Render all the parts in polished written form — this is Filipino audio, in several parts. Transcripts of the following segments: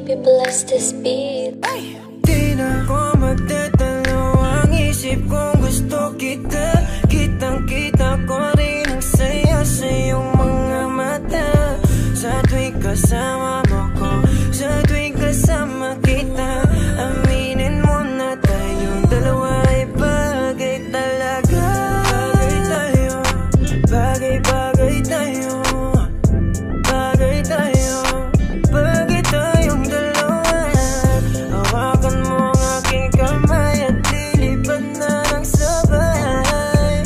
Baby, bless this beat. Di na ako magtatalo, ang isip kong gusto kita. Kitang-kita ko rin ang saya sa iyong mga mata. Sa tuwing kasama mo ko, sa tuwing kasama kita, aminin mo na tayong dalawa ay bagay talaga. Bagay tayo, bagay-bagay tayo, bagay tayo, bagay tayong dalawa. Hawakan mo ang aking kamay at lilipad na ng sabay.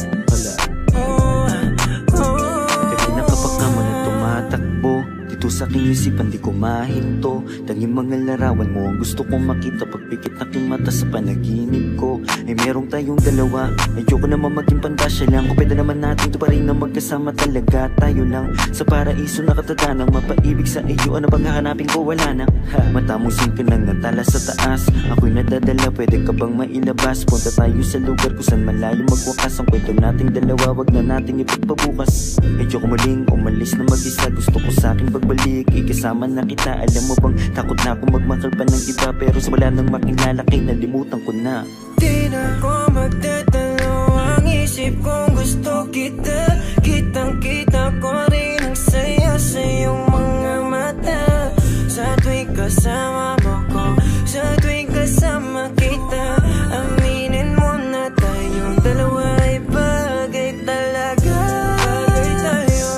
Kanina kapag ka mo na tumatakbo dito sa aking isipan, di ko mahinto. Tanging mga larawan mo ang gusto kong makita. Pagpikit na aking mata sa panaginip ko ay merong tayong dalawa. Ayoko naman maging pandasya lang. Kung pwede naman natin ito pa rin na magkasama talaga. Tayo lang sa paraiso na katadanang mapaibig sa iyo. Ano bang hahanapin ko? Wala na. Matamusin ka lang ng tala sa taas. Ako'y nadadala, pwede ka bang mailabas? Punta tayo sa lugar kung saan malayo magwakas. Ang kwento nating dalawa, wag na nating ipagpabukas. Medyo ko muling umalis na mag-isa. Gusto ko sa akin pagbalik, ikasama na kita. Alam mo bang takot na akong magmakal pa ng iba, pero sa wala nang makilala kay nalimutan ko na. Di na ako magtatalo, ang isip kong gusto kita. Kitang-kita ko rin ang saya sa iyong mga mata. Sa tuwing kasama mo ko, sa tuwing kasama kita, aminin mo na tayong dalawa ay bagay talaga. Bagay tayo,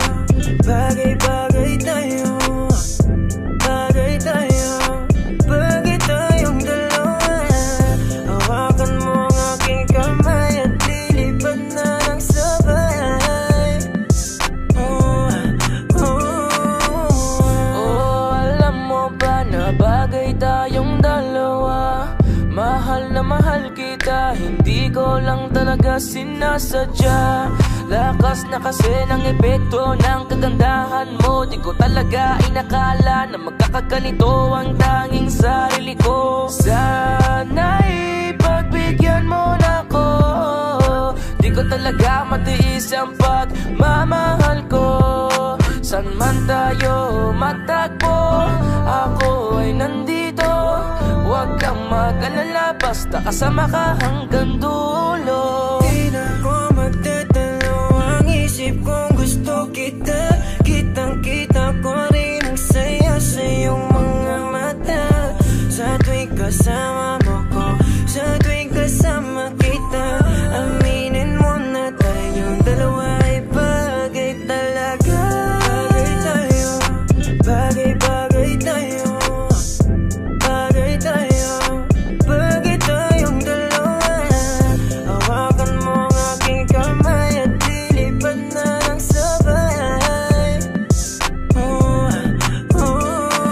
bagay-bagay tayo, bagay tayo, bagay tayong dalawa. Hawakan mo ang aking kamay at lilipad na ng sabay. Alam mo ba na bagay tayong dalawa? Mahal na mahal kita, hindi ko lang talaga sinasadya. Lakas na kasi ng epekto ng kagandahan mo. Di ko talaga inakala na magkakaganito ang tanging sarili ko. Sana'y pagbigyan mo na ko. Di ko talaga matiis ang pagmamahal ko. San man tayo matagpo, ako ay nandito. Huwag kang mag-alala, basta kasama ka hanggang dulo. Di na ako magtatalo, ang isip kong gusto kita. Kitang-kita ko rin ang saya sa iyong mga mata. Sa tuwing kasama mo ko, sa tuwing kasama kita, aminin mo na tayong dalawa ay bagay talaga. Bagay tayo, bagay-bagay tayo, bagay tayo, bagay tayong dalawa. Hawakan mo ang aking kamay at lilipad na ng sabay.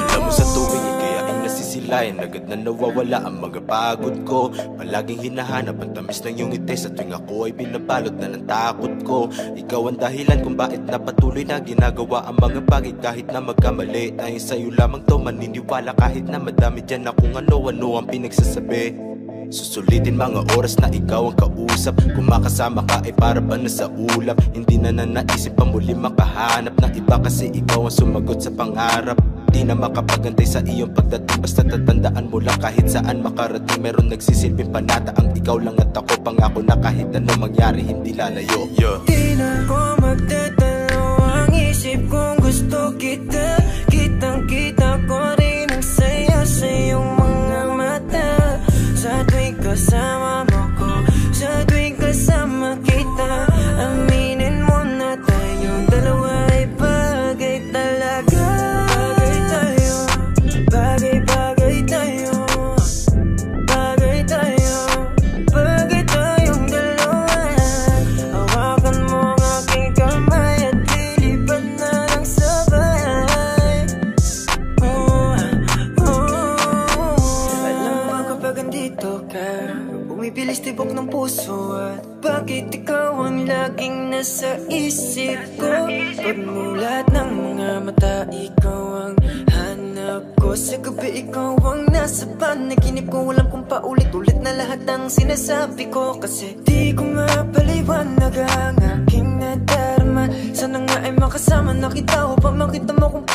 Alam mo sa tuwing ika'y aking nasisilayan, agad na nawawala ang mga pagod ko. Palaging hinahanap ang tamis ng iyong ngiti. Sa tuwing ako ay binabalot na ng takot ko. Ikaw ang dahilan kung bakit na patuloy na ginagawa ang mga bagay kahit na magkamali. Dahil sa'yo lamang to maniniwala kahit na madami dyan na kung ano-ano ang pinagsasabi. Susulitin mga oras na ikaw ang kausap. Kung makasama ka ay para ba na sa ulap. Hindi na naisip pa muli makahanap ng iba, kasi ikaw ang sumagot sa pangarap. Di na makapagantay sa iyong pagdating, basta tatandaan mo lang kahit saan makarating. Meron nagsisilbing panata ang ikaw lang at ako. Pangako na kahit ano mangyari hindi lalayo. Di na ako magtatalo, ang isip kong gusto kita. Kitang-kita ko rin ang saya sa iyong mga mata. Sa tuwing kasama mo ko, sa tuwing kasama kita, aminin mo na tayong dalawa ay bagay talaga. Bagay tayo, bagay-bagay tayo, bagay tayo, bagay tayong dalawa. Hawakan mo ang aking kamay at lilipad na ng sabay. Alam mo kapag andito ka, bumibilis tibok ng puso. At bakit ikaw ang laging nasa isip ko? Pagmulat ng mga mata, ikaw ang hanap ko. Sa gabi ikaw ang nasa panaginip ko. Alam kong paulit-ulit na lahat ng sinasabi ko, kasi di ko nga paliwanag ang aking nadarama. Sana nga ay makasama na kita upang makita mo kung